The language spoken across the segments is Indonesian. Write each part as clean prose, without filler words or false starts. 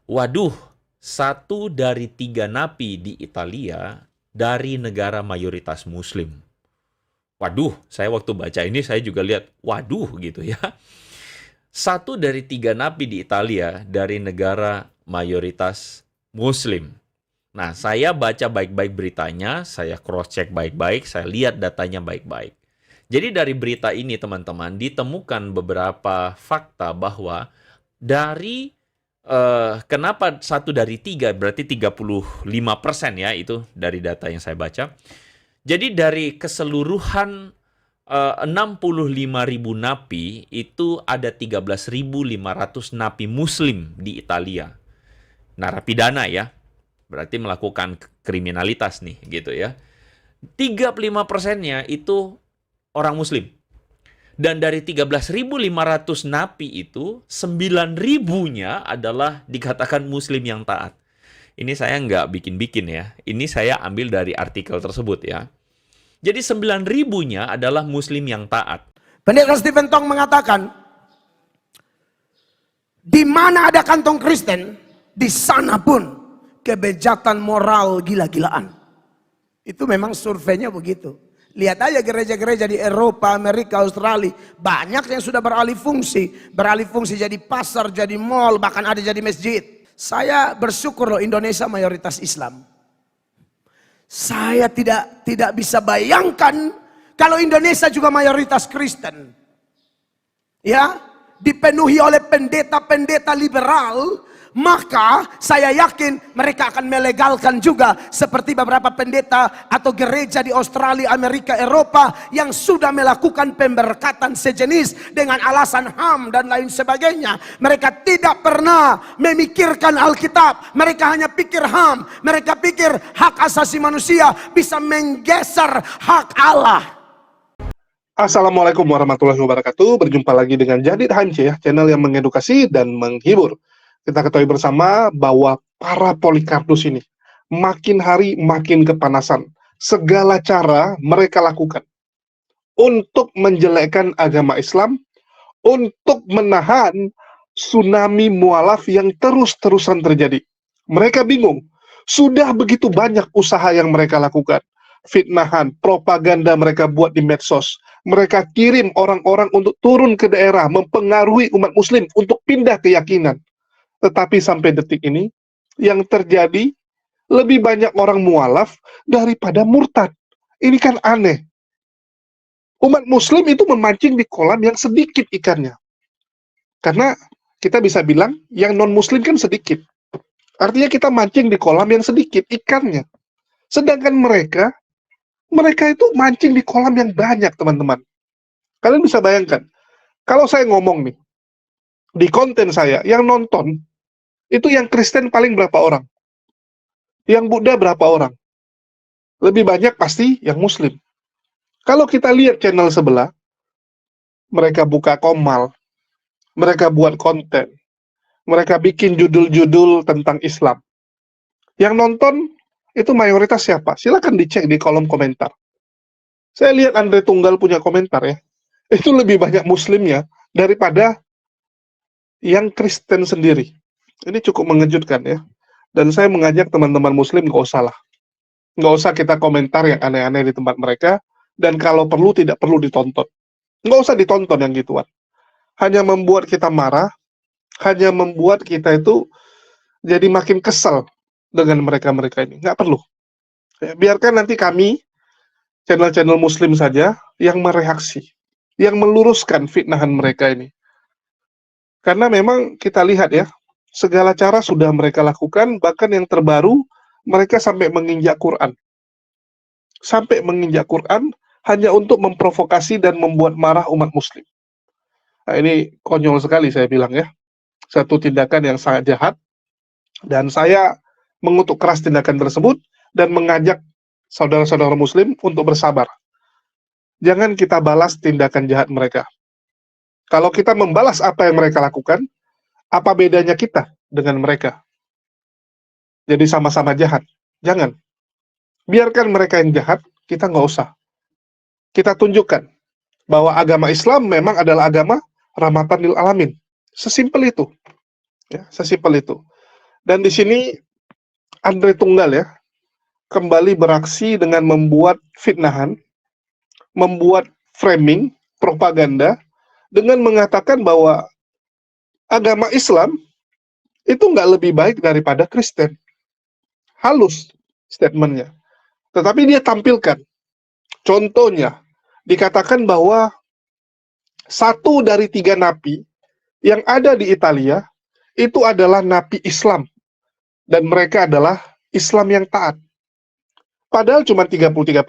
Waduh, 1 dari 3 napi di Italia dari negara mayoritas Muslim. Waduh, saya waktu baca ini saya juga lihat, waduh gitu ya. 1 dari 3 napi di Italia dari negara mayoritas Muslim. Nah, saya baca baik-baik beritanya, saya cross-check baik-baik, saya lihat datanya baik-baik. Jadi dari berita ini teman-teman ditemukan beberapa fakta bahwa dari kenapa 1 dari 3 berarti 35% ya itu dari data yang saya baca. Jadi dari keseluruhan 65.000 napi itu ada 13.500 napi Muslim di Italia. Narapidana ya, berarti melakukan kriminalitas nih gitu ya. 35%-nya itu orang Muslim. Dan dari 13.500 napi itu, 9.000-nya adalah dikatakan Muslim yang taat. Ini saya nggak bikin-bikin ya. Ini saya ambil dari artikel tersebut ya. Jadi 9.000-nya adalah Muslim yang taat. Pendeta Stephen Tong mengatakan, di mana ada kantong Kristen, di sana pun kebejatan moral gila-gilaan. Itu memang surveinya begitu. Lihat aja gereja-gereja di Eropa, Amerika, Australia. Banyak yang sudah beralih fungsi. Beralih fungsi jadi pasar, jadi mall, bahkan ada jadi masjid. Saya bersyukur loh Indonesia mayoritas Islam. Saya tidak bisa bayangkan kalau Indonesia juga mayoritas Kristen. Ya, dipenuhi oleh pendeta-pendeta liberal, maka saya yakin mereka akan melegalkan juga seperti beberapa pendeta atau gereja di Australia, Amerika, Eropa yang sudah melakukan pemberkatan sejenis dengan alasan HAM dan lain sebagainya. Mereka tidak pernah memikirkan Alkitab, mereka hanya pikir HAM, mereka pikir hak asasi manusia bisa menggeser hak Allah. Assalamualaikum warahmatullahi wabarakatuh. Berjumpa lagi dengan Jadid HMC ya, channel yang mengedukasi dan menghibur. Kita ketahui bersama bahwa para Polikarpus ini makin hari makin kepanasan. Segala cara mereka lakukan untuk menjelekkan agama Islam, untuk menahan tsunami mualaf yang terus-terusan terjadi. Mereka bingung. Sudah begitu banyak usaha yang mereka lakukan. Fitnahan, propaganda mereka buat di medsos. Mereka kirim orang-orang untuk turun ke daerah, mempengaruhi umat muslim untuk pindah keyakinan. Tetapi sampai detik ini, yang terjadi lebih banyak orang mualaf daripada murtad. Ini kan aneh. Umat muslim itu memancing di kolam yang sedikit ikannya. Karena kita bisa bilang, yang non-muslim kan sedikit. Artinya kita mancing di kolam yang sedikit ikannya. Sedangkan mereka itu mancing di kolam yang banyak, teman-teman. Kalian bisa bayangkan, kalau saya ngomong nih, di konten saya, yang nonton, itu yang Kristen paling berapa orang? Yang Buddha berapa orang? Lebih banyak pasti yang Muslim. Kalau kita lihat channel sebelah, mereka buka komal, mereka buat konten, mereka bikin judul-judul tentang Islam. Yang nonton, itu mayoritas siapa? Silakan dicek di kolom komentar. Saya lihat Andre Tunggal punya komentar ya, itu lebih banyak Muslimnya daripada yang Kristen sendiri. Ini cukup mengejutkan ya. Dan saya mengajak teman-teman Muslim nggak usah lah. Nggak usah kita komentar yang aneh-aneh di tempat mereka. Dan kalau perlu tidak perlu ditonton. Nggak usah ditonton yang gituan. Hanya membuat kita marah. Hanya membuat kita itu jadi makin kesel dengan mereka-mereka ini. Nggak perlu. Ya, biarkan nanti kami, channel-channel Muslim saja, yang mereaksi. Yang meluruskan fitnahan mereka ini. Karena memang kita lihat ya, segala cara sudah mereka lakukan, bahkan yang terbaru, mereka sampai menginjak Quran. Sampai menginjak Quran, hanya untuk memprovokasi dan membuat marah umat muslim. Nah, ini konyol sekali saya bilang ya. Satu tindakan yang sangat jahat, dan saya mengutuk keras tindakan tersebut, dan mengajak saudara-saudara muslim untuk bersabar. Jangan kita balas tindakan jahat mereka. Kalau kita membalas apa yang mereka lakukan, apa bedanya kita dengan mereka? Jadi sama-sama jahat. Jangan. Biarkan mereka yang jahat, kita nggak usah. Kita tunjukkan bahwa agama Islam memang adalah agama rahmatan lil alamin. Sesimpel itu. Ya, sesimpel itu. Dan di sini Andre Tunggal ya kembali beraksi dengan membuat fitnahan, membuat framing, propaganda dengan mengatakan bahwa agama Islam itu nggak lebih baik daripada Kristen. Halus statementnya. Tetapi dia tampilkan. Contohnya, dikatakan bahwa 1 dari 3 napi yang ada di Italia itu adalah napi Islam. Dan mereka adalah Islam yang taat. Padahal cuma 33%.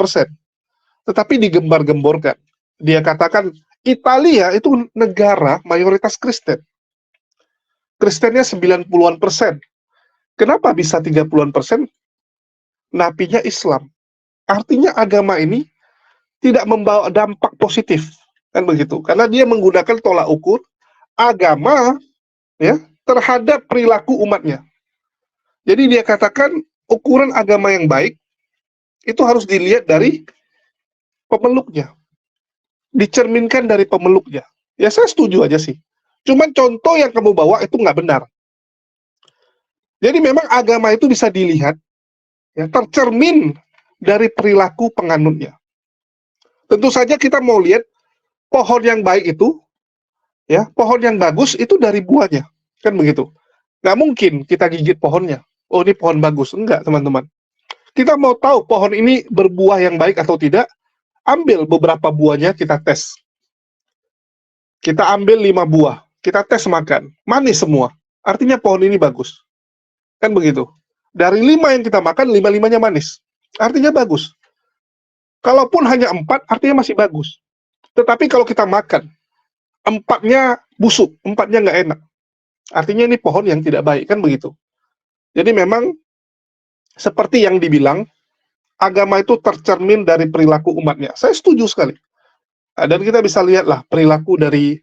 Tetapi digembar-gemborkan. Dia katakan Italia itu negara mayoritas Kristen. Kristennya 90-an persen. Kenapa bisa 30-an persen? Napinya Islam. Artinya agama ini tidak membawa dampak positif. Kan begitu. Karena dia menggunakan tolak ukur agama ya terhadap perilaku umatnya. Jadi dia katakan ukuran agama yang baik itu harus dilihat dari pemeluknya. Dicerminkan dari pemeluknya. Ya saya setuju aja sih. Cuman contoh yang kamu bawa itu nggak benar. Jadi memang agama itu bisa dilihat ya, tercermin dari perilaku penganutnya. Tentu saja kita mau lihat pohon yang baik itu, ya pohon yang bagus itu dari buahnya, kan begitu. Nggak mungkin kita gigit pohonnya. Oh ini pohon bagus, enggak teman-teman. Kita mau tahu pohon ini berbuah yang baik atau tidak, ambil beberapa buahnya kita tes. Kita ambil 5 buah, kita tes makan, manis semua. Artinya pohon ini bagus. Kan begitu. Dari 5 yang kita makan, 5-5-nya manis. Artinya bagus. Kalaupun hanya 4, artinya masih bagus. Tetapi kalau kita makan, 4-nya busuk, 4-nya nggak enak. Artinya ini pohon yang tidak baik, kan begitu. Jadi memang, seperti yang dibilang, agama itu tercermin dari perilaku umatnya. Saya setuju sekali. Dan kita bisa lihatlah perilaku dari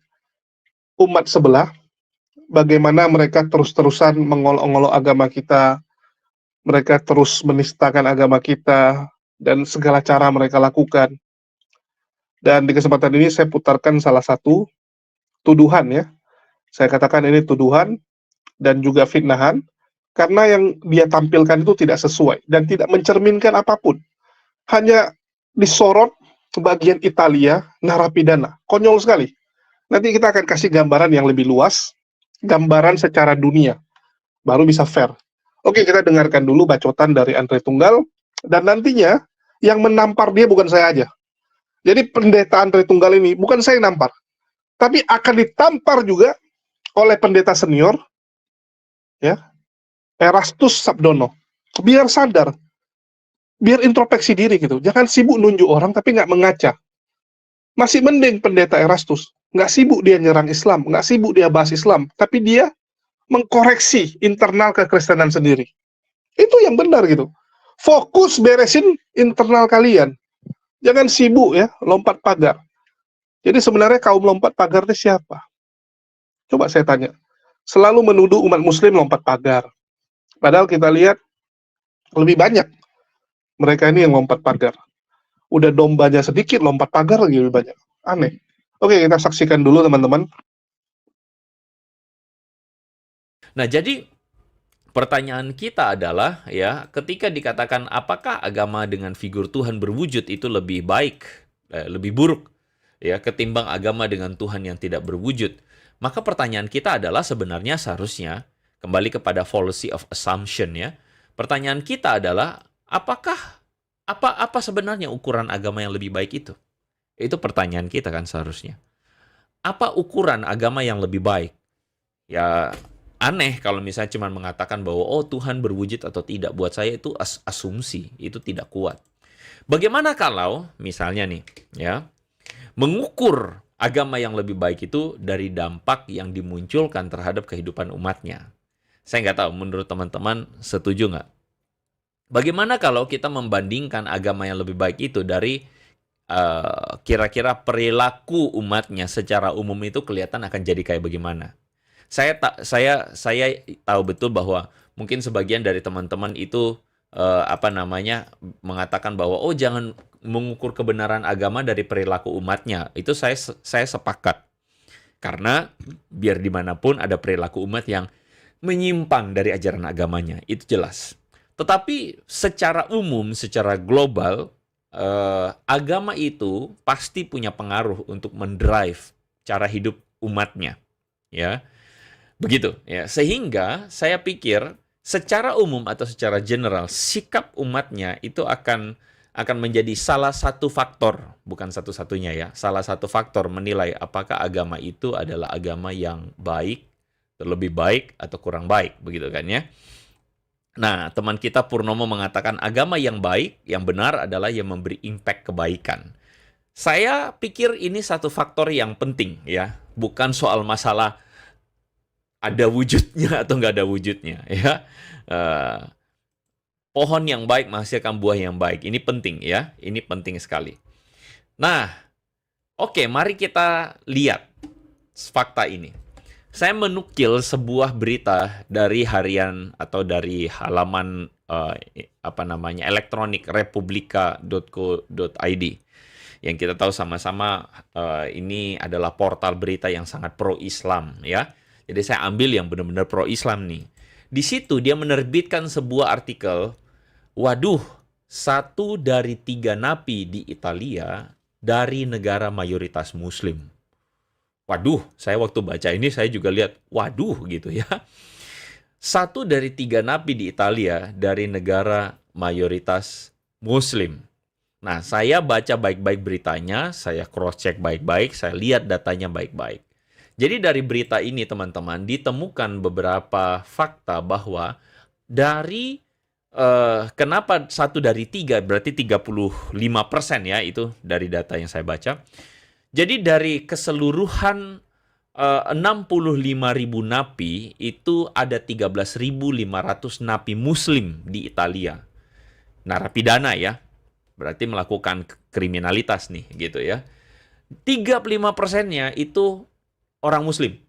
umat sebelah, bagaimana mereka terus-terusan mengolok-olok agama kita, mereka terus menistakan agama kita, dan segala cara mereka lakukan. Dan di kesempatan ini saya putarkan salah satu tuduhan ya. Saya katakan ini tuduhan dan juga fitnahan, karena yang dia tampilkan itu tidak sesuai dan tidak mencerminkan apapun. Hanya disorot bagian Italia, narapidana. Konyol sekali. Nanti kita akan kasih gambaran yang lebih luas, gambaran secara dunia, baru bisa fair. Oke, kita dengarkan dulu bacotan dari Andre Tunggal, dan nantinya yang menampar dia bukan saya aja. Jadi pendeta Andre Tunggal ini bukan saya yang nampar, tapi akan ditampar juga oleh pendeta senior, ya, Erastus Sabdono. Biar sadar, biar introspeksi diri gitu. Jangan sibuk nunjuk orang tapi nggak mengaca. Masih mending pendeta Erastus, nggak sibuk dia nyerang Islam, nggak sibuk dia bahas Islam, tapi dia mengkoreksi internal kekristenan sendiri. Itu yang benar gitu. Fokus beresin internal kalian. Jangan sibuk ya, lompat pagar. Jadi sebenarnya kaum lompat pagar itu siapa? Coba saya tanya. Selalu menuduh umat muslim lompat pagar. Padahal kita lihat lebih banyak mereka ini yang lompat pagar. Udah dombanya sedikit, lompat pagar lagi lebih banyak. Aneh. Oke, kita saksikan dulu teman-teman. Nah, jadi pertanyaan kita adalah ya, ketika dikatakan apakah agama dengan figur Tuhan berwujud itu lebih baik, lebih buruk ya ketimbang agama dengan Tuhan yang tidak berwujud. Maka pertanyaan kita adalah sebenarnya seharusnya kembali kepada fallacy of assumption ya. Pertanyaan kita adalah apakah apa sebenarnya ukuran agama yang lebih baik itu? Itu pertanyaan kita kan seharusnya. Apa ukuran agama yang lebih baik? Ya aneh kalau misalnya cuma mengatakan bahwa oh Tuhan berwujud atau tidak. Buat saya itu asumsi, itu tidak kuat. Bagaimana kalau misalnya nih ya, mengukur agama yang lebih baik itu dari dampak yang dimunculkan terhadap kehidupan umatnya? Saya nggak tahu, menurut teman-teman setuju nggak? Bagaimana kalau kita membandingkan agama yang lebih baik itu dari kira-kira perilaku umatnya secara umum itu kelihatan akan jadi kayak bagaimana? Saya tahu betul bahwa mungkin sebagian dari teman-teman itu mengatakan bahwa oh jangan mengukur kebenaran agama dari perilaku umatnya. Itu saya sepakat. Karena biar dimanapun ada perilaku umat yang menyimpang dari ajaran agamanya, itu jelas. Tetapi secara umum, secara global, agama itu pasti punya pengaruh untuk mendrive cara hidup umatnya, ya. Begitu, ya. Sehingga saya pikir secara umum atau secara general sikap umatnya itu akan menjadi salah satu faktor, bukan satu-satunya ya, salah satu faktor menilai apakah agama itu adalah agama yang baik, lebih baik atau kurang baik, begitu kan ya. Nah, teman kita Purnomo mengatakan agama yang baik, yang benar adalah yang memberi impact kebaikan. Saya pikir ini satu faktor yang penting ya, bukan soal masalah ada wujudnya atau nggak ada wujudnya ya. Pohon yang baik menghasilkan buah yang baik. Ini penting ya, ini penting sekali. Nah, oke, mari kita lihat fakta ini. Saya menukil sebuah berita dari harian atau dari halaman elektronik republika.co.id yang kita tahu sama-sama ini adalah portal berita yang sangat pro-Islam ya. Jadi saya ambil yang benar-benar pro-Islam nih. Di situ dia menerbitkan sebuah artikel, waduh, 1 dari 3 napi di Italia dari negara mayoritas Muslim. Waduh, saya waktu baca ini saya juga lihat, waduh gitu ya. 1 dari 3 napi di Italia dari negara mayoritas Muslim. Nah, saya baca baik-baik beritanya, saya cross-check baik-baik, saya lihat datanya baik-baik. Jadi dari berita ini teman-teman ditemukan beberapa fakta bahwa dari kenapa 1 dari 3 berarti 35% ya itu dari data yang saya baca. Jadi dari keseluruhan 65.000 napi itu ada 13.500 napi Muslim di Italia. Narapidana ya, berarti melakukan kriminalitas nih gitu ya. 35%-nya itu orang Muslim.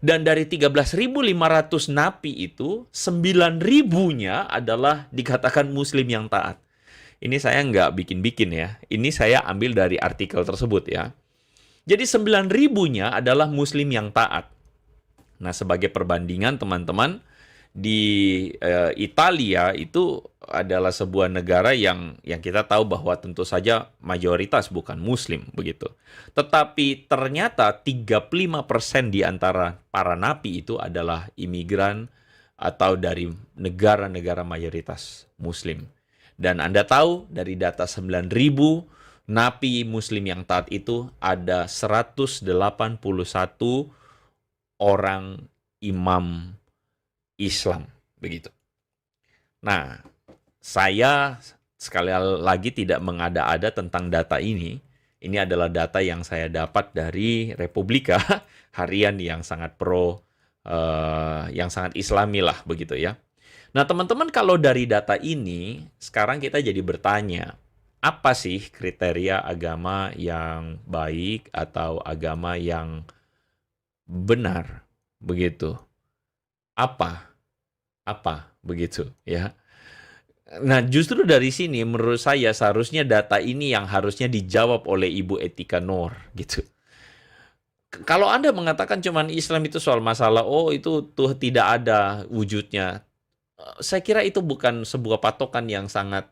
Dan dari 13.500 napi itu, 9.000-nya adalah dikatakan Muslim yang taat. Ini saya nggak bikin-bikin ya. Ini saya ambil dari artikel tersebut ya. Jadi 9.000-nya adalah Muslim yang taat. Nah, sebagai perbandingan teman-teman, di Italia itu adalah sebuah negara yang kita tahu bahwa tentu saja mayoritas bukan Muslim begitu. Tetapi ternyata 35% di antara para napi itu adalah imigran atau dari negara-negara mayoritas Muslim. Dan Anda tahu dari data 9.000 napi Muslim yang taat itu ada 181 orang imam Islam, begitu. Nah, saya sekali lagi tidak mengada-ada tentang data ini. Ini adalah data yang saya dapat dari Republika, harian yang sangat yang sangat Islami lah, begitu ya. Nah, teman-teman, kalau dari data ini, sekarang kita jadi bertanya, apa sih kriteria agama yang baik atau agama yang benar, begitu? Apa begitu ya. Nah, justru dari sini menurut saya seharusnya data ini yang harusnya dijawab oleh Ibu Etika Nur gitu. Kalau Anda mengatakan cuman Islam itu soal masalah itu tuh tidak ada wujudnya, saya kira itu bukan sebuah patokan yang sangat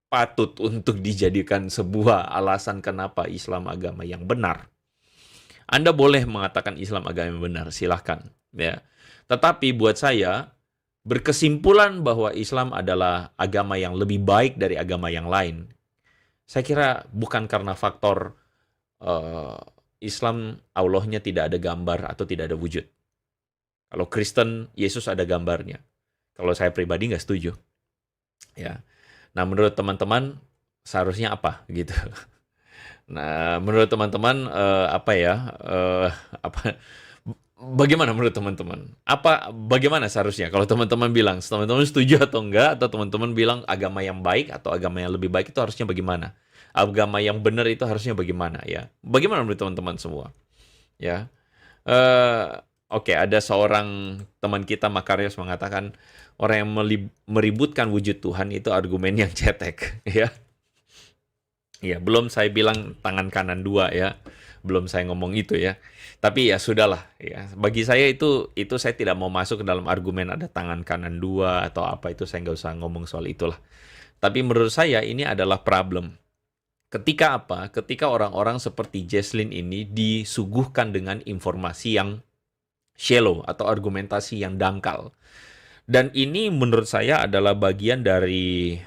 patut untuk dijadikan sebuah alasan kenapa Islam agama yang benar. Anda boleh mengatakan Islam agama yang benar, silahkan ya. Tetapi buat saya, berkesimpulan bahwa Islam adalah agama yang lebih baik dari agama yang lain, saya kira bukan karena faktor Islam Allahnya tidak ada gambar atau tidak ada wujud. Kalau Kristen, Yesus ada gambarnya. Kalau saya pribadi nggak setuju. Ya. Nah, menurut teman-teman, seharusnya apa gitu? Nah, menurut teman-teman bagaimana menurut teman-teman? Bagaimana seharusnya? Kalau teman-teman bilang, teman-teman setuju atau enggak? Atau teman-teman bilang agama yang baik atau agama yang lebih baik itu harusnya bagaimana? Agama yang benar itu harusnya bagaimana ya? Bagaimana menurut teman-teman semua? Ya, oke, ada seorang teman kita Makarios mengatakan orang yang meributkan wujud Tuhan itu argumen yang cetek, ya. Ya, belum saya bilang tangan kanan 2 ya. belum saya ngomong itu ya. Tapi ya sudahlah ya. Bagi saya itu saya tidak mau masuk ke dalam argumen ada tangan kanan dua atau apa itu saya nggak usah ngomong soal itulah. Tapi menurut saya ini adalah problem. Ketika apa? Ketika orang-orang seperti Jesslyn ini disuguhkan dengan informasi yang shallow atau argumentasi yang dangkal. Dan ini menurut saya adalah bagian dari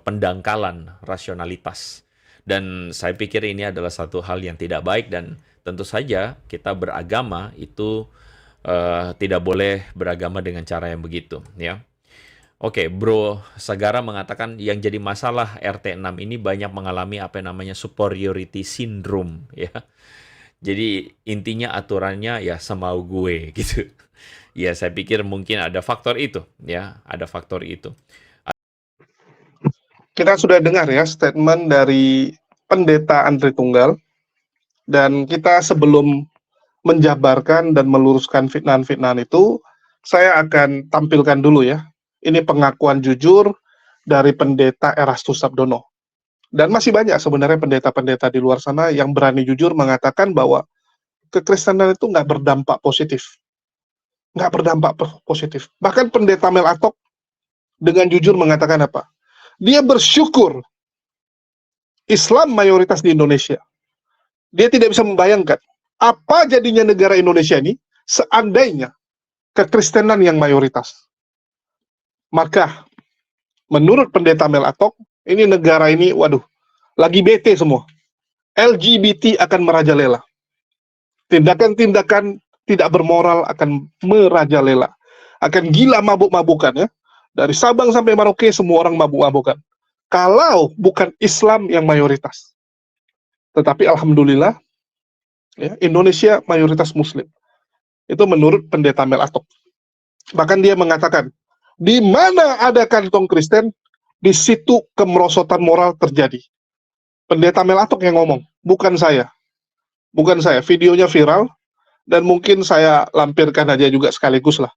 pendangkalan rasionalitas. Dan saya pikir ini adalah satu hal yang tidak baik dan tentu saja kita beragama itu tidak boleh beragama dengan cara yang begitu, ya. Oke, Bro Sagara mengatakan yang jadi masalah RT6 ini banyak mengalami apa yang namanya superiority syndrome, ya. Jadi intinya aturannya ya semau gue gitu. Ya, saya pikir mungkin ada faktor itu, ya, ada faktor itu. Kita sudah dengar ya statement dari Pendeta Andre Tunggal, dan kita sebelum menjabarkan dan meluruskan fitnahan-fitnahan itu, saya akan tampilkan dulu ya. Ini pengakuan jujur dari Pendeta Erastus Sabdono. Dan masih banyak sebenarnya pendeta-pendeta di luar sana yang berani jujur mengatakan bahwa kekristenan itu nggak berdampak positif. Nggak berdampak positif. Bahkan Pendeta Mel Atok dengan jujur mengatakan apa? Dia bersyukur Islam mayoritas di Indonesia. Dia tidak bisa membayangkan apa jadinya negara Indonesia ini seandainya kekristenan yang mayoritas. Maka menurut Pendeta Mel Atok, ini negara ini, waduh, lagi bete semua. LGBT akan merajalela. Tindakan-tindakan tidak bermoral akan merajalela. Akan gila mabuk-mabukan ya. Dari Sabang sampai Merauke semua orang mabuk-mabukan. Kalau bukan Islam yang mayoritas. Tetapi alhamdulillah ya, Indonesia mayoritas Muslim. Itu menurut Pendeta Mel Atok. Bahkan dia mengatakan, di mana ada kantong Kristen, di situ kemerosotan moral terjadi. Pendeta Mel Atok yang ngomong, bukan saya. Bukan saya. Videonya viral, dan mungkin saya lampirkan aja juga sekaligus lah,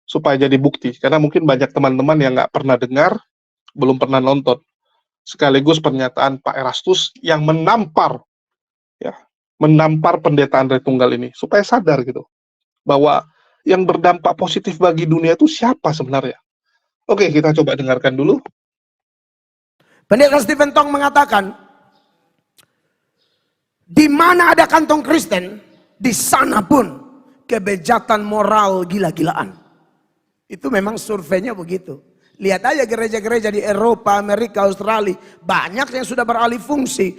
supaya jadi bukti. Karena mungkin banyak teman-teman yang nggak pernah dengar, belum pernah nonton. Sekaligus pernyataan Pak Erastus yang menampar, ya, menampar Pendeta Andre Tunggal ini, supaya sadar gitu, bahwa yang berdampak positif bagi dunia itu siapa sebenarnya. Oke, kita coba dengarkan dulu. Pendeta Stephen Tong mengatakan, di mana ada kantong Kristen, di sana pun kebejatan moral gila-gilaan. Itu memang surveinya begitu. Lihat aja gereja-gereja di Eropa, Amerika, Australia, banyak yang sudah beralih fungsi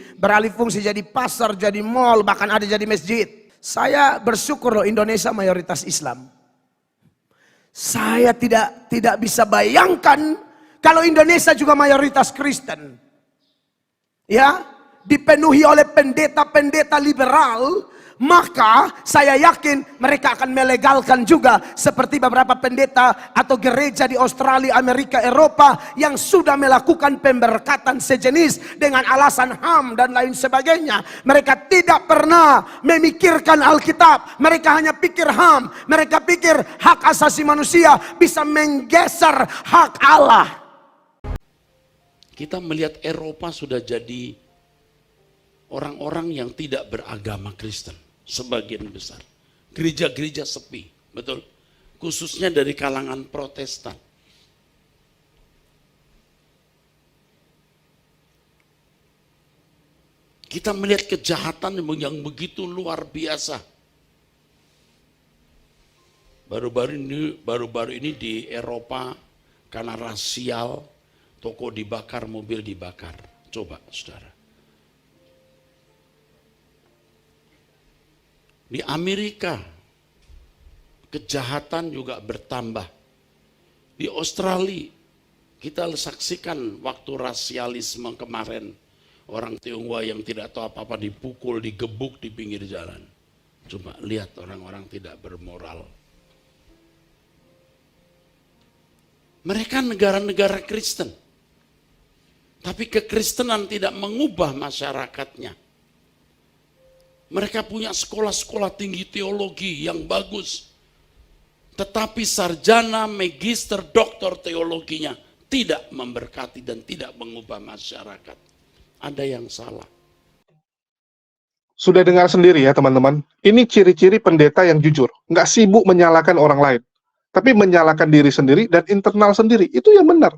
jadi pasar, jadi mall, bahkan ada jadi masjid. Saya bersyukur loh Indonesia mayoritas Islam. Saya tidak bisa bayangkan kalau Indonesia juga mayoritas Kristen. Ya, dipenuhi oleh pendeta-pendeta liberal, maka saya yakin mereka akan melegalkan juga seperti beberapa pendeta atau gereja di Australia, Amerika, Eropa yang sudah melakukan pemberkatan sejenis dengan alasan HAM dan lain sebagainya. Mereka tidak pernah memikirkan Alkitab, mereka hanya pikir HAM, mereka pikir hak asasi manusia bisa menggeser hak Allah. Kita melihat Eropa sudah jadi orang-orang yang tidak beragama Kristen. Sebagian besar. Gereja-gereja sepi, betul. Khususnya dari kalangan Protestan. Kita melihat kejahatan yang begitu luar biasa. Baru-baru ini di Eropa, karena rasial, toko dibakar, mobil dibakar. Coba, saudara. Di Amerika, kejahatan juga bertambah. Di Australia, kita saksikan waktu rasialisme kemarin. Orang Tionghoa yang tidak tahu apa-apa dipukul, digebuk di pinggir jalan. Coba lihat orang-orang tidak bermoral. Mereka negara-negara Kristen. Tapi kekristenan tidak mengubah masyarakatnya. Mereka punya sekolah-sekolah tinggi teologi yang bagus. Tetapi sarjana, magister, doktor teologinya tidak memberkati dan tidak mengubah masyarakat. Ada yang salah. Sudah dengar sendiri ya teman-teman, ini ciri-ciri pendeta yang jujur, nggak sibuk menyalahkan orang lain, tapi menyalahkan diri sendiri dan internal sendiri, itu yang benar.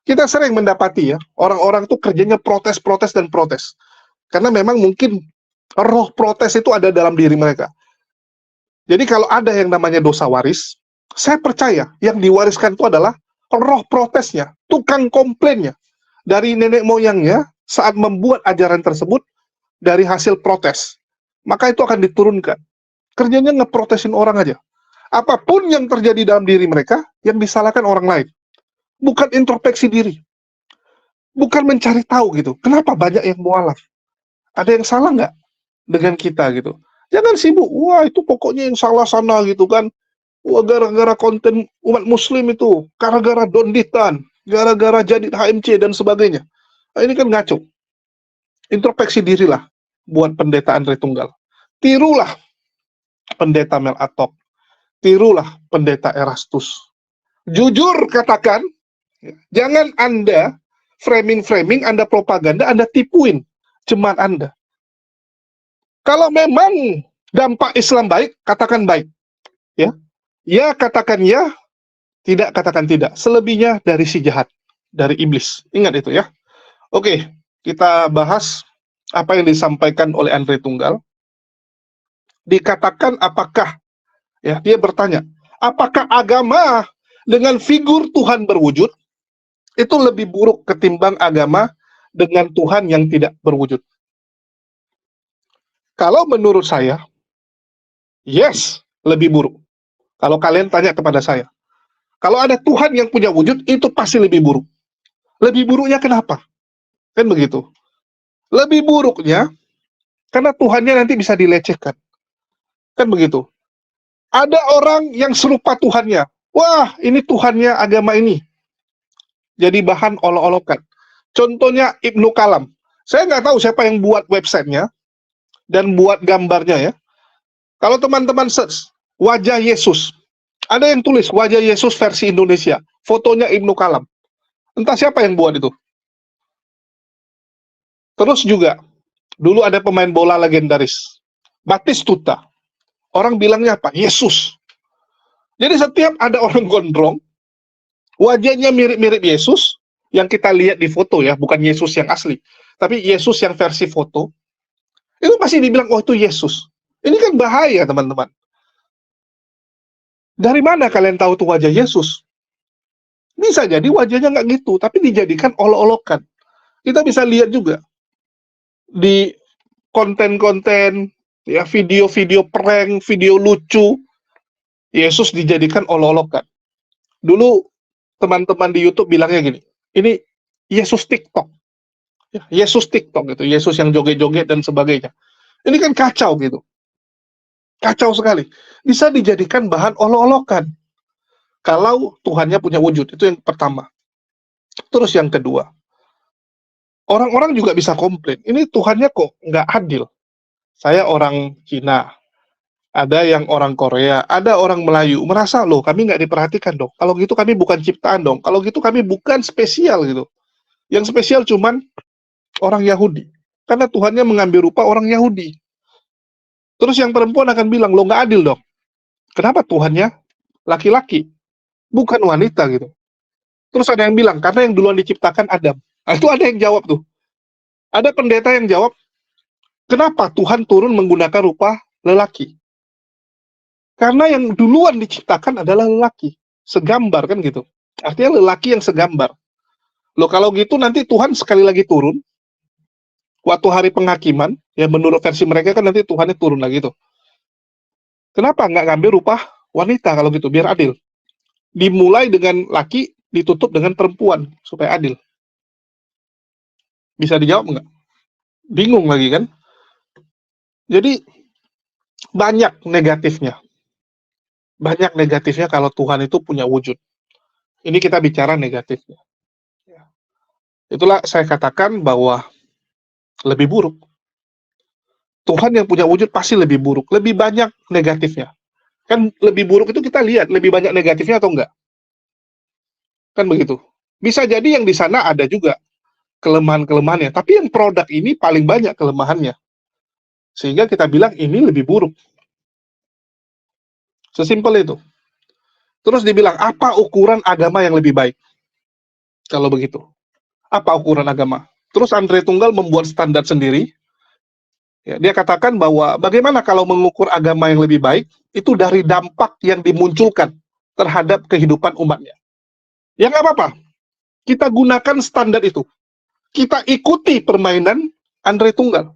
Kita sering mendapati ya, orang-orang tuh kerjanya protes, protes, dan protes. Karena memang mungkin roh protes itu ada dalam diri mereka. Jadi kalau ada yang namanya dosa waris, saya percaya yang diwariskan itu adalah roh protesnya, tukang komplainnya, dari nenek moyangnya saat membuat ajaran tersebut, dari hasil protes, maka itu akan diturunkan. Kerjanya ngeprotesin orang aja. Apapun yang terjadi dalam diri mereka, yang disalahkan orang lain. Bukan introspeksi diri. Bukan mencari tahu gitu. Kenapa banyak yang mualaf? Ada yang salah nggak dengan kita gitu? Jangan sibuk, wah itu pokoknya yang salah sana gitu kan. Wah gara-gara konten umat muslim itu, gara-gara donditan, gara-gara jadi HMC dan sebagainya. Nah, ini kan ngaco. Introspeksi dirilah buat pendeta Andre Tunggal. Tirulah pendeta Mel Atok. Tirulah pendeta Erastus. Jujur katakan, jangan Anda framing-framing, Anda propaganda, Anda tipuin jemaat Anda. Kalau memang dampak Islam baik, katakan baik. Ya, ya katakan ya, tidak katakan tidak. Selebihnya dari si jahat, dari iblis. Ingat itu ya. Oke, kita bahas apa yang disampaikan oleh Andre Tunggal. Dikatakan apakah, ya dia bertanya, apakah agama dengan figur Tuhan berwujud itu lebih buruk ketimbang agama dengan Tuhan yang tidak berwujud? Kalau menurut saya, yes, lebih buruk. Kalau kalian tanya kepada saya, kalau ada Tuhan yang punya wujud, itu pasti lebih buruk. Lebih buruknya kenapa? Kan begitu. Lebih buruknya, karena Tuhannya nanti bisa dilecehkan. Kan begitu. Ada orang yang serupa Tuhannya. Wah, ini Tuhannya agama ini. Jadi bahan olok-olokan. Contohnya Ibnu Kalam. Saya nggak tahu siapa yang buat websitenya dan buat gambarnya ya. Kalau teman-teman search, wajah Yesus. Ada yang tulis wajah Yesus versi Indonesia. Fotonya Ibnu Kalam. Entah siapa yang buat itu. Terus juga, dulu ada pemain bola legendaris, Batistuta. Orang bilangnya apa? Yesus. Jadi setiap ada orang gondrong, wajahnya mirip-mirip Yesus, yang kita lihat di foto ya, bukan Yesus yang asli, tapi Yesus yang versi foto, itu pasti dibilang, oh itu Yesus. Ini kan bahaya teman-teman. Dari mana kalian tahu itu wajah Yesus? Bisa jadi wajahnya nggak gitu, tapi dijadikan olok-olokan. Kita bisa lihat juga di konten-konten, ya video-video prank, video lucu, Yesus dijadikan olok-olokan. Dulu teman-teman di YouTube bilangnya gini, ini Yesus TikTok. Ya, Yesus TikTok gitu, Yesus yang joget-joget dan sebagainya. Ini kan kacau gitu. Kacau sekali. Bisa dijadikan bahan olok-olokan. Kalau Tuhannya punya wujud, itu yang pertama. Terus yang kedua, orang-orang juga bisa komplain, ini Tuhannya kok nggak adil. Saya orang Cina, ada yang orang Korea, ada orang Melayu, merasa loh kami nggak diperhatikan dong. Kalau gitu kami bukan ciptaan dong. Kalau gitu kami bukan spesial gitu. Yang spesial cuman orang Yahudi. Karena Tuhannya mengambil rupa orang Yahudi. Terus yang perempuan akan bilang, lo nggak adil dong. Kenapa Tuhannya laki-laki, bukan wanita gitu. Terus ada yang bilang, karena yang duluan diciptakan Adam. Nah, itu ada yang jawab tuh. Ada pendeta yang jawab, kenapa Tuhan turun menggunakan rupa lelaki? Karena yang duluan diciptakan adalah lelaki. Segambar kan gitu. Artinya lelaki yang segambar. Loh kalau gitu nanti Tuhan sekali lagi turun. Waktu hari penghakiman, ya menurut versi mereka kan nanti Tuhannya turun lagi tuh. Kenapa nggak ngambil rupa wanita kalau gitu, biar adil? Dimulai dengan laki, ditutup dengan perempuan, supaya adil. Bisa dijawab nggak? Bingung lagi kan? Jadi, banyak negatifnya. Banyak negatifnya kalau Tuhan itu punya wujud. Ini kita bicara negatifnya. Itulah saya katakan bahwa lebih buruk. Tuhan yang punya wujud pasti lebih buruk. Lebih banyak negatifnya. Kan lebih buruk itu kita lihat, lebih banyak negatifnya atau enggak? Kan begitu. Bisa jadi yang di sana ada juga kelemahan-kelemahannya. Tapi yang produk ini paling banyak kelemahannya. Sehingga kita bilang ini lebih buruk. Sesimpel itu. Terus dibilang, apa ukuran agama yang lebih baik? Kalau begitu. Apa ukuran agama? Terus Andre Tunggal membuat standar sendiri. Ya, dia katakan bahwa bagaimana kalau mengukur agama yang lebih baik, itu dari dampak yang dimunculkan terhadap kehidupan umatnya. Ya nggak apa-apa. Kita gunakan standar itu. Kita ikuti permainan Andre Tunggal.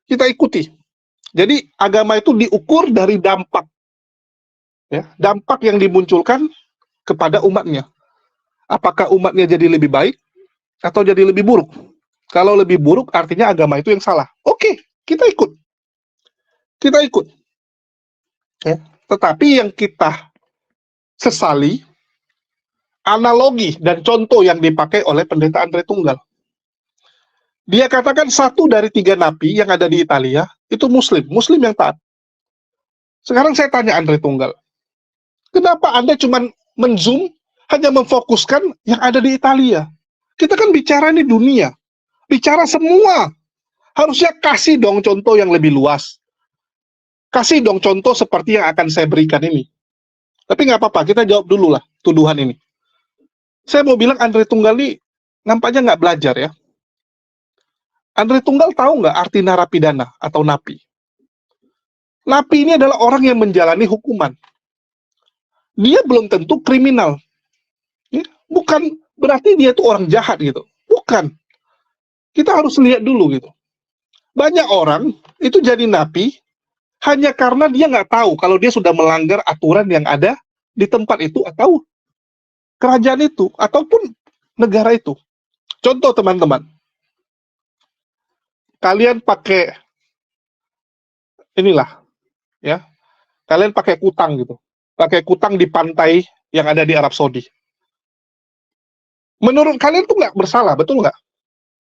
Kita ikuti. Jadi agama itu diukur dari dampak. Ya, dampak yang dimunculkan kepada umatnya. Apakah umatnya jadi lebih baik atau jadi lebih buruk? Kalau lebih buruk artinya agama itu yang salah. Oke, kita ikut. Kita ikut. Ya. Tetapi yang kita sesali analogi dan contoh yang dipakai oleh pendeta Andre Tunggal. Dia katakan 1 dari 3 napi yang ada di Italia itu muslim yang taat. Sekarang saya tanya Andre Tunggal, kenapa Anda cuma men-zoom, hanya memfokuskan yang ada di Italia? Kita kan bicara ini dunia, bicara semua. Harusnya kasih dong contoh yang lebih luas. Kasih dong contoh seperti yang akan saya berikan ini. Tapi nggak apa-apa, kita jawab dulu lah tuduhan ini. Saya mau bilang Andre Tunggal ini nampaknya nggak belajar ya. Andre Tunggal tahu nggak arti narapidana atau napi? Napi ini adalah orang yang menjalani hukuman. Dia belum tentu kriminal. Ya, bukan berarti dia itu orang jahat gitu. Bukan. Kita harus lihat dulu gitu. Banyak orang itu jadi napi hanya karena dia nggak tahu kalau dia sudah melanggar aturan yang ada di tempat itu atau kerajaan itu ataupun negara itu. Contoh teman-teman, kalian pakai inilah ya, kalian pakai kutang gitu, pakai kutang di pantai yang ada di Arab Saudi. Menurut kalian tuh nggak bersalah, betul nggak?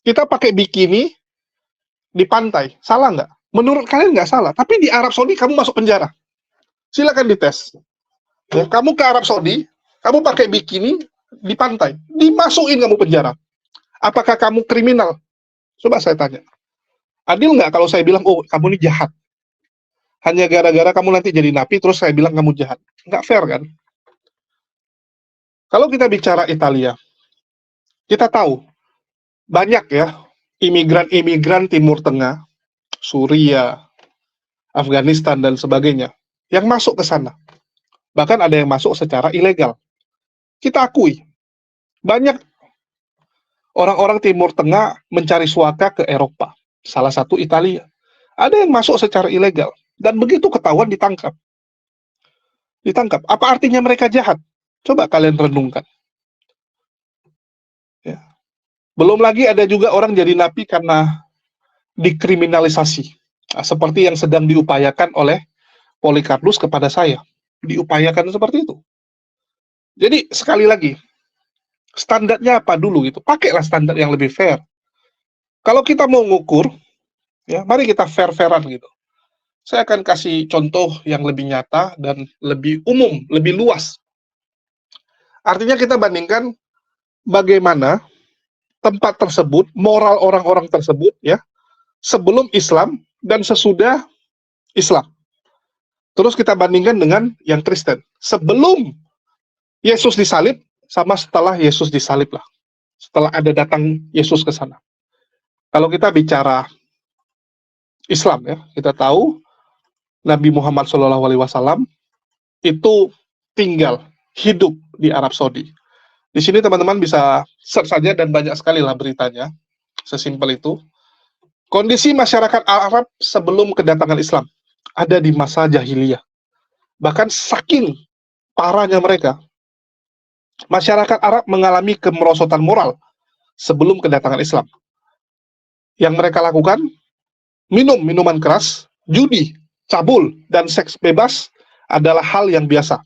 Kita pakai bikini di pantai, salah nggak? Menurut kalian nggak salah, tapi di Arab Saudi kamu masuk penjara. Silakan dites. Ya, kamu ke Arab Saudi, kamu pakai bikini di pantai, dimasukin kamu penjara. Apakah kamu kriminal? Coba saya tanya. Adil nggak kalau saya bilang, oh kamu ini jahat? Hanya gara-gara kamu nanti jadi napi, terus saya bilang kamu jahat. Nggak fair kan? Kalau kita bicara Italia, kita tahu banyak ya imigran-imigran Timur Tengah, Suriah, Afghanistan, dan sebagainya, yang masuk ke sana. Bahkan ada yang masuk secara ilegal. Kita akui, banyak orang-orang Timur Tengah mencari suaka ke Eropa. Salah satu Italia. Ada yang masuk secara ilegal. Dan begitu ketahuan ditangkap. Ditangkap. Apa artinya mereka jahat? Coba kalian renungkan. Ya. Belum lagi ada juga orang jadi napi karena dikriminalisasi. Nah, seperti yang sedang diupayakan oleh Polycarpus kepada saya. Diupayakan seperti itu. Jadi sekali lagi, standarnya apa dulu gitu? Pakailah standar yang lebih fair. Kalau kita mau ngukur, ya mari kita fair-fairan gitu. Saya akan kasih contoh yang lebih nyata dan lebih umum, lebih luas. Artinya kita bandingkan bagaimana tempat tersebut, moral orang-orang tersebut ya, sebelum Islam dan sesudah Islam. Terus kita bandingkan dengan yang Kristen. Sebelum Yesus disalib sama setelah Yesus disalib lah. Setelah ada datang Yesus ke sana. Kalau kita bicara Islam ya, kita tahu Nabi Muhammad SAW itu tinggal, hidup di Arab Saudi. Di sini teman-teman bisa search saja dan banyak sekali lah beritanya. Sesimpel itu. Kondisi masyarakat Arab sebelum kedatangan Islam ada di masa jahiliyah. Bahkan saking parahnya mereka, masyarakat Arab mengalami kemerosotan moral sebelum kedatangan Islam. Yang mereka lakukan, minum minuman keras, judi, cabul, dan seks bebas adalah hal yang biasa.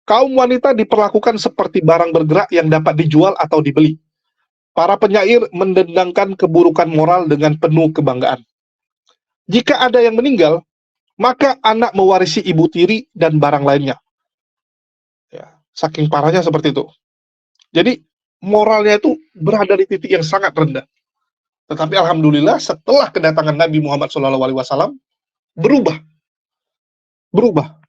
Kaum wanita diperlakukan seperti barang bergerak yang dapat dijual atau dibeli. Para penyair mendendangkan keburukan moral dengan penuh kebanggaan. Jika ada yang meninggal, maka anak mewarisi ibu tiri dan barang lainnya. Ya, saking parahnya seperti itu. Jadi moralnya itu berada di titik yang sangat rendah. Tetapi alhamdulillah setelah kedatangan Nabi Muhammad SAW berubah, berubah.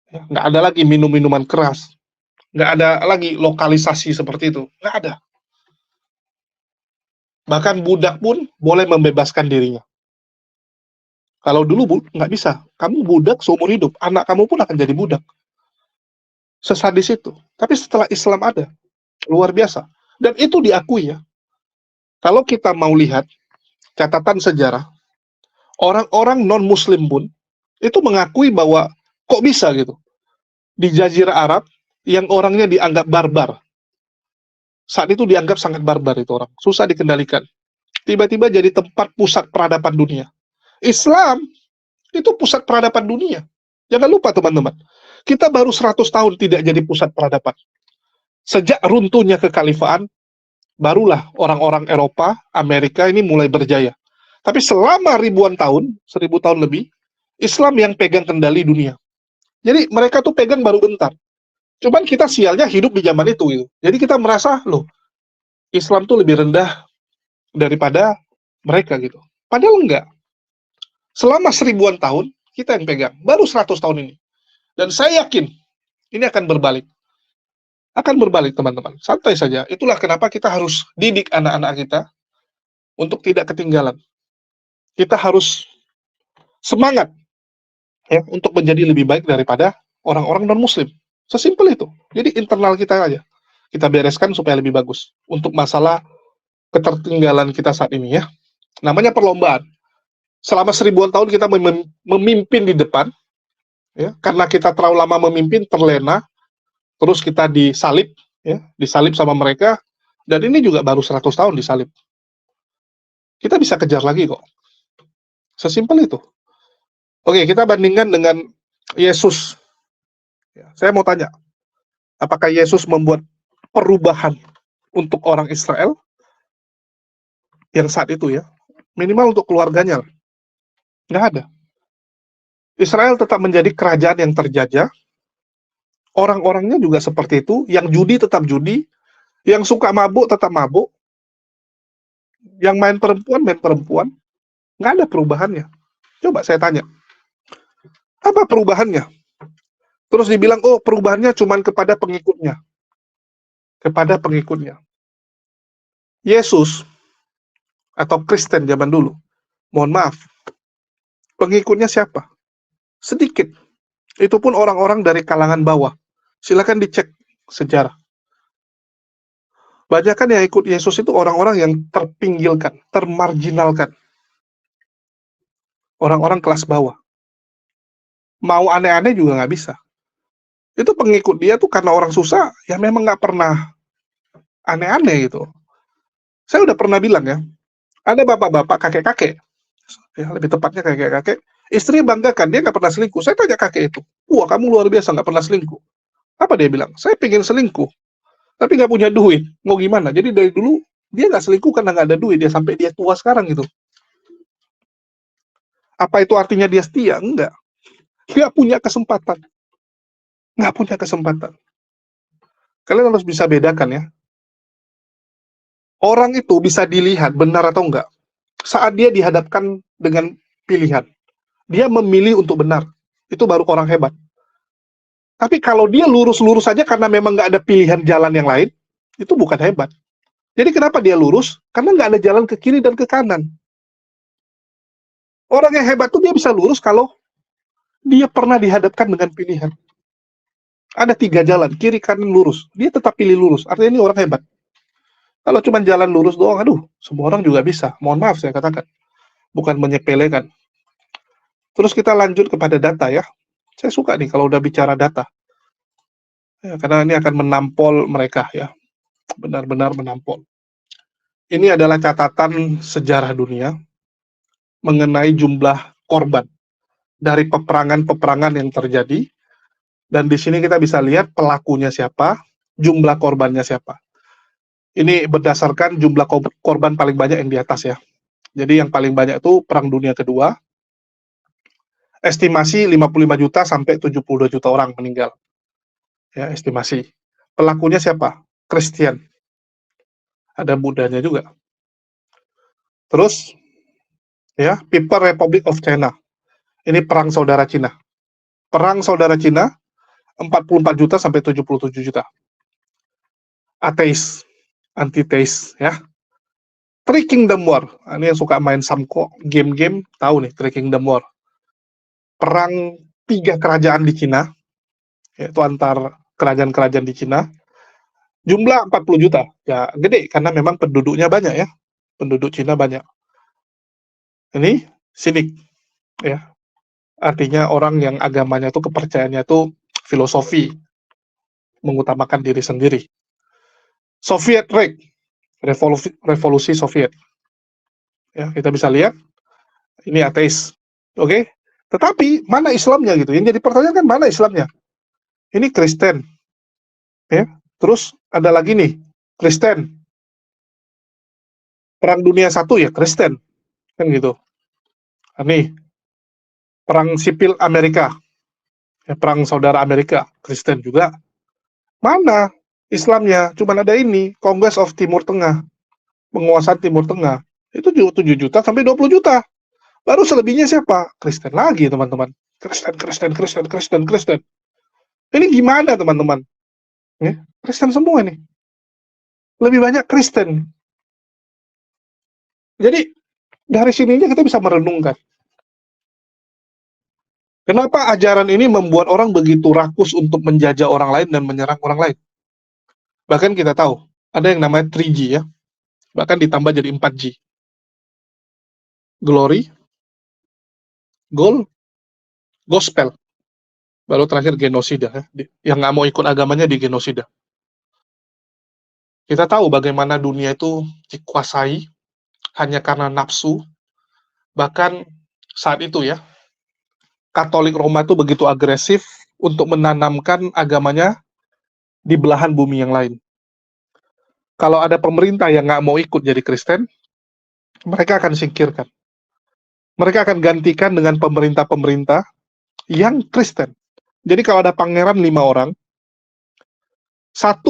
Ya, nggak ada lagi minum-minuman keras, nggak ada lagi lokalisasi seperti itu, nggak ada. Bahkan budak pun boleh membebaskan dirinya. Kalau dulu nggak bisa, kamu budak seumur hidup, anak kamu pun akan jadi budak. Sesadis itu. Tapi setelah Islam ada, luar biasa. Dan itu diakui ya. Kalau kita mau lihat catatan sejarah, orang-orang non-Muslim pun itu mengakui bahwa kok bisa gitu. Di Jazirah Arab yang orangnya dianggap barbar. Saat itu dianggap sangat barbar itu orang, susah dikendalikan. Tiba-tiba jadi tempat pusat peradaban dunia. Islam itu pusat peradaban dunia. Jangan lupa teman-teman, kita baru 100 tahun tidak jadi pusat peradaban. Sejak runtuhnya kekhalifahan, barulah orang-orang Eropa, Amerika ini mulai berjaya. Tapi selama ribuan tahun, 1000 tahun lebih, Islam yang pegang kendali dunia. Jadi mereka tuh pegang baru bentar. Cuman kita sialnya hidup di zaman itu gitu. Jadi kita merasa, loh, Islam tuh lebih rendah daripada mereka gitu. Padahal enggak. Selama 1000-an tahun, kita yang pegang. Baru 100 tahun ini. Dan saya yakin, ini akan berbalik. Akan berbalik, teman-teman. Santai saja. Itulah kenapa kita harus didik anak-anak kita untuk tidak ketinggalan. Kita harus semangat ya untuk menjadi lebih baik daripada orang-orang non-Muslim. Sesimpel itu. Jadi internal kita aja. Kita bereskan supaya lebih bagus. Untuk masalah ketertinggalan kita saat ini ya. Namanya perlombaan. Selama 1000-an tahun kita memimpin di depan, ya, karena kita terlalu lama memimpin, terlena, terus kita disalib, ya, disalib sama mereka, dan ini juga baru 100 tahun disalib. Kita bisa kejar lagi kok. Sesimpel itu. Oke, kita bandingkan dengan Yesus. Ya, saya mau tanya, apakah Yesus membuat perubahan untuk orang Israel yang saat itu ya? Minimal untuk keluarganya. Nggak ada. Israel tetap menjadi kerajaan yang terjajah. Orang-orangnya juga seperti itu. Yang judi tetap judi. Yang suka mabuk tetap mabuk. Yang main perempuan. Nggak ada perubahannya. Coba saya tanya. Apa perubahannya? Terus dibilang, oh perubahannya cuma kepada pengikutnya. Kepada pengikutnya. Yesus atau Kristen zaman dulu, mohon maaf, pengikutnya siapa? Sedikit. Itu pun orang-orang dari kalangan bawah. Silakan dicek sejarah. Banyakan yang ikut Yesus itu orang-orang yang terpinggilkan, termarginalkan. Orang-orang kelas bawah. Mau aneh-aneh juga nggak bisa. Itu pengikut dia tuh karena orang susah, ya memang nggak pernah aneh-aneh gitu. Saya udah pernah bilang ya, ada bapak-bapak, kakek-kakek, ya, lebih tepatnya kakek-kakek, istri banggakan, dia nggak pernah selingkuh. Saya tanya kakek itu, wah kamu luar biasa nggak pernah selingkuh. Apa dia bilang? Saya pengen selingkuh, tapi nggak punya duit. Mau gimana? Jadi dari dulu, dia nggak selingkuh karena nggak ada duit, dia sampai dia tua sekarang gitu. Apa itu artinya dia setia? Enggak. Nggak punya kesempatan. Nggak punya kesempatan. Kalian harus bisa bedakan ya. Orang itu bisa dilihat benar atau enggak saat dia dihadapkan dengan pilihan. Dia memilih untuk benar. Itu baru orang hebat. Tapi kalau dia lurus-lurus saja karena memang nggak ada pilihan jalan yang lain, itu bukan hebat. Jadi kenapa dia lurus? Karena nggak ada jalan ke kiri dan ke kanan. Orang yang hebat tuh dia bisa lurus kalau dia pernah dihadapkan dengan pilihan. Ada 3 jalan, kiri, kanan, lurus. Dia tetap pilih lurus. Artinya ini orang hebat. Kalau cuma jalan lurus doang, aduh, semua orang juga bisa. Mohon maaf saya katakan. Bukan menyepelekan. Terus kita lanjut kepada data ya. Saya suka nih kalau udah bicara data. Ya, karena ini akan menampol mereka ya. Benar-benar menampol. Ini adalah catatan sejarah dunia mengenai jumlah korban dari peperangan-peperangan yang terjadi. Dan di sini kita bisa lihat pelakunya siapa, jumlah korbannya siapa. Ini berdasarkan jumlah korban paling banyak yang di atas ya. Jadi yang paling banyak itu Perang Dunia Kedua. Estimasi 55 juta sampai 72 juta orang meninggal. Ya, estimasi. Pelakunya siapa? Kristen. Ada Budanya juga. Terus ya, People Republic of China. Ini perang saudara Cina. Perang saudara Cina 44 juta sampai 77 juta. Ateis, antiteis ya. Three Kingdom War. Ini yang suka main Samko, game-game tahu nih Three Kingdom War. Perang tiga kerajaan di Cina, yaitu antar kerajaan-kerajaan di Cina. Jumlah 40 juta. Ya, gede karena memang penduduknya banyak ya. Penduduk Cina banyak. Ini sinik ya. Artinya orang yang agamanya tuh kepercayaannya tuh filosofi, mengutamakan diri sendiri. Soviet Reich, revolusi Soviet. Ya, kita bisa lihat ini ateis. Oke. Tetapi mana Islamnya gitu? Yang jadi pertanyaan kan mana Islamnya? Ini Kristen. Ya. Terus ada lagi nih, Kristen. Perang Dunia I ya Kristen. Kan gitu. Nih, perang sipil Amerika. Ya, perang saudara Amerika, Kristen juga. Mana Islamnya? Cuman ada ini, Congress of Timur Tengah. Penguasaan Timur Tengah. Itu 7 juta sampai 20 juta. Baru selebihnya siapa? Kristen lagi, teman-teman. Kristen, Kristen, Kristen, Kristen, Kristen. Ini gimana, teman-teman? Ya, Kristen semua nih. Lebih banyak Kristen. Jadi, dari sininya kita bisa merenungkan. Kenapa ajaran ini membuat orang begitu rakus untuk menjajah orang lain dan menyerang orang lain? Bahkan kita tahu, ada yang namanya 3G ya. Bahkan ditambah jadi 4G. Glory, Gold, Gospel. Baru terakhir genosida ya. Yang nggak mau ikut agamanya di genosida. Kita tahu bagaimana dunia itu dikuasai hanya karena nafsu. Bahkan saat itu ya, Katolik Roma itu begitu agresif untuk menanamkan agamanya di belahan bumi yang lain. Kalau ada pemerintah yang nggak mau ikut jadi Kristen, mereka akan singkirkan. Mereka akan gantikan dengan pemerintah-pemerintah yang Kristen. Jadi kalau ada pangeran 5 orang, 1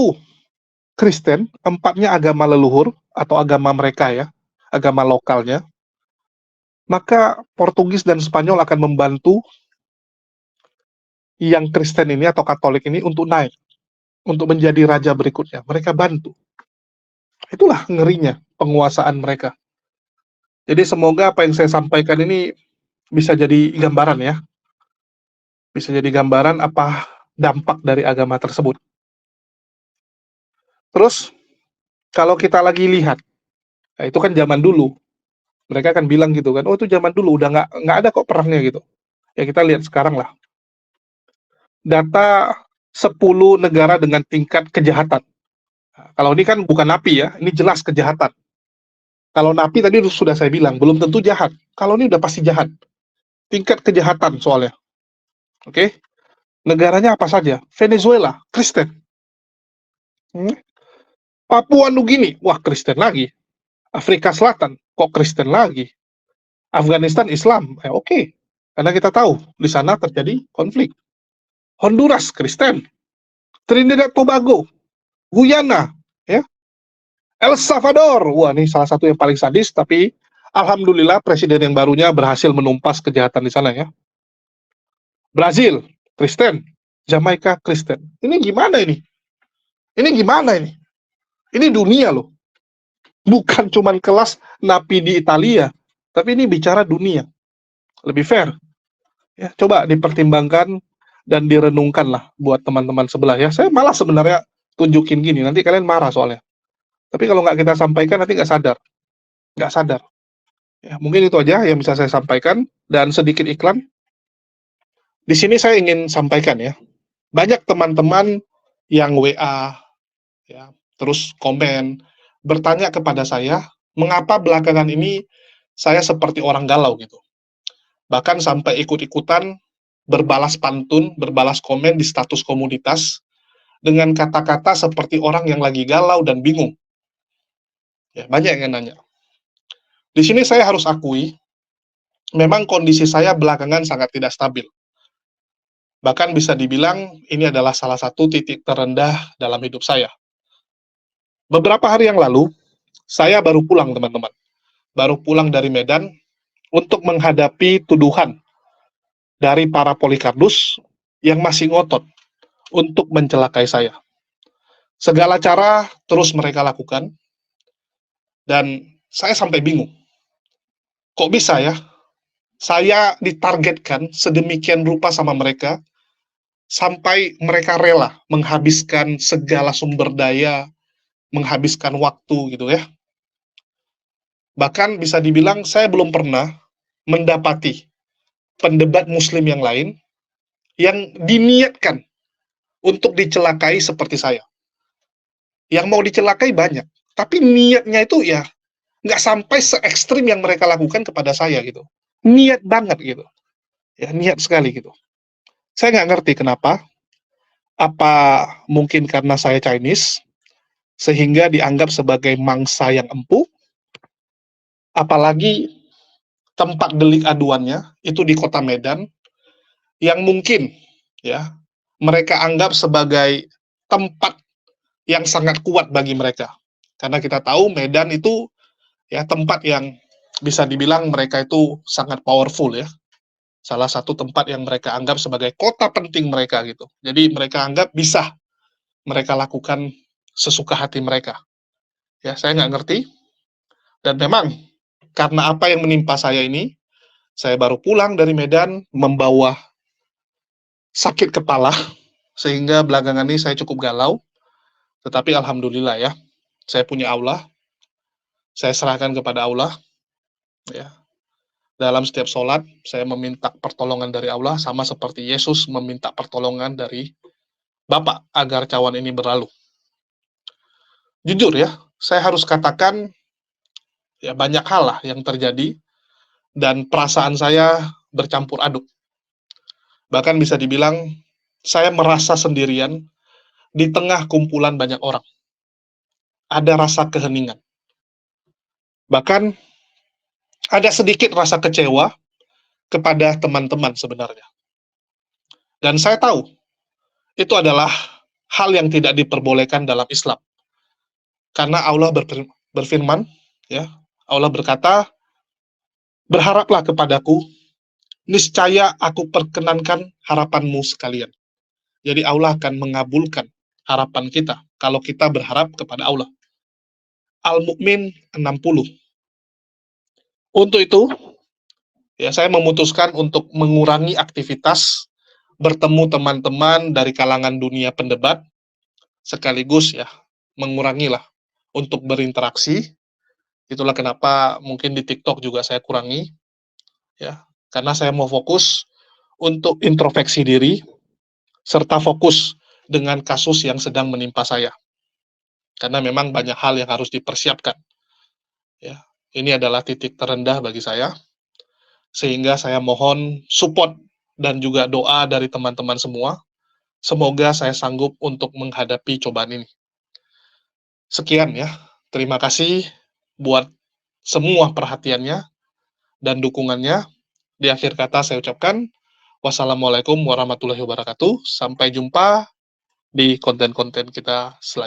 Kristen, 4-nya agama leluhur atau agama mereka ya, agama lokalnya, maka Portugis dan Spanyol akan membantu yang Kristen ini atau Katolik ini untuk naik, untuk menjadi raja berikutnya. Mereka bantu. Itulah ngerinya penguasaan mereka. Jadi semoga apa yang saya sampaikan ini bisa jadi gambaran ya. Bisa jadi gambaran apa dampak dari agama tersebut. Terus, kalau kita lagi lihat, nah itu kan zaman dulu. Mereka akan bilang gitu kan, oh itu zaman dulu, udah nggak ada kok perangnya gitu. Ya kita lihat sekarang lah. Data 10 negara dengan tingkat kejahatan. Nah, kalau ini kan bukan napi ya, ini jelas kejahatan. Kalau napi tadi sudah saya bilang, belum tentu jahat. Kalau ini udah pasti jahat. Tingkat kejahatan soalnya. Oke? Negaranya apa saja? Venezuela, Kristen. Papua Nugini, wah Kristen lagi. Afrika Selatan, kok Kristen lagi. Afghanistan Islam, oke. Karena kita tahu di sana terjadi konflik. Honduras Kristen. Trinidad Tobago, Guyana, ya. El Salvador, wah ini salah satu yang paling sadis, tapi alhamdulillah presiden yang barunya berhasil menumpas kejahatan di sana ya. Brazil, Kristen. Jamaika, Kristen. Ini gimana ini? Ini gimana ini? Ini dunia loh. Bukan cuman kelas napi di Italia, tapi ini bicara dunia. Lebih fair. Ya, coba dipertimbangkan dan direnungkan lah buat teman-teman sebelah ya. Saya malah sebenarnya tunjukin gini, nanti kalian marah soalnya. Tapi kalau nggak kita sampaikan nanti nggak sadar. Nggak sadar. Ya, mungkin itu aja yang bisa saya sampaikan. Dan sedikit iklan. Di sini saya ingin sampaikan ya. Banyak teman-teman yang WA, ya, terus komen, bertanya kepada saya, mengapa belakangan ini saya seperti orang galau gitu. Bahkan sampai ikut-ikutan berbalas pantun, berbalas komen di status komunitas, dengan kata-kata seperti orang yang lagi galau dan bingung. Ya, banyak yang nanya. Di sini saya harus akui, memang kondisi saya belakangan sangat tidak stabil. Bahkan bisa dibilang ini adalah salah satu titik terendah dalam hidup saya. Beberapa hari yang lalu, saya baru pulang teman-teman. baru pulang dari Medan untuk menghadapi tuduhan dari para Polikardus yang masih ngotot untuk mencelakai saya. Segala cara terus mereka lakukan, dan saya sampai bingung. Kok bisa ya? Saya ditargetkan sedemikian rupa sama mereka, sampai mereka rela menghabiskan segala sumber daya, menghabiskan waktu gitu ya. Bahkan bisa dibilang saya belum pernah mendapati pendebat muslim yang lain yang diniatkan untuk dicelakai seperti saya. Yang mau dicelakai banyak, tapi niatnya itu ya nggak sampai se ekstrim yang mereka lakukan kepada saya gitu. Niat banget gitu. Ya, niat sekali gitu. Saya nggak ngerti kenapa. Apa mungkin karena saya Chinese, sehingga dianggap sebagai mangsa yang empuk, apalagi tempat delik aduannya itu di kota Medan, yang mungkin ya mereka anggap sebagai tempat yang sangat kuat bagi mereka. Karena kita tahu Medan itu ya tempat yang bisa dibilang mereka itu sangat powerful ya. Salah satu tempat yang mereka anggap sebagai kota penting mereka gitu. Jadi mereka anggap bisa mereka lakukan sesuka hati mereka. Ya, saya nggak ngerti. Dan memang karena apa yang menimpa saya ini, saya baru pulang dari Medan membawa sakit kepala, sehingga belakangan ini saya cukup galau. Tetapi alhamdulillah ya, saya punya Allah, saya serahkan kepada Allah. Ya, dalam setiap sholat, saya meminta pertolongan dari Allah, sama seperti Yesus meminta pertolongan dari Bapa agar cawan ini berlalu. Jujur ya, saya harus katakan ya banyak hal lah yang terjadi, dan perasaan saya bercampur aduk. Bahkan bisa dibilang, saya merasa sendirian di tengah kumpulan banyak orang. Ada rasa keheningan. Bahkan ada sedikit rasa kecewa kepada teman-teman sebenarnya. Dan saya tahu, itu adalah hal yang tidak diperbolehkan dalam Islam. Karena Allah berfirman, ya, Allah berkata, berharaplah kepadaku, niscaya aku perkenankan harapanmu sekalian. Jadi Allah akan mengabulkan harapan kita kalau kita berharap kepada Allah. Al-Mu'min 60. Untuk itu, ya saya memutuskan untuk mengurangi aktivitas, bertemu teman-teman dari kalangan dunia pendebat, sekaligus ya mengurangilah untuk berinteraksi. Itulah kenapa mungkin di TikTok juga saya kurangi, ya, karena saya mau fokus untuk introspeksi diri, serta fokus dengan kasus yang sedang menimpa saya. Karena memang banyak hal yang harus dipersiapkan. Ya, ini adalah titik terendah bagi saya, sehingga saya mohon support dan juga doa dari teman-teman semua. Semoga saya sanggup untuk menghadapi cobaan ini. Sekian ya, terima kasih buat semua perhatiannya dan dukungannya. Di akhir kata saya ucapkan, wassalamualaikum warahmatullahi wabarakatuh. Sampai jumpa di konten-konten kita selanjutnya.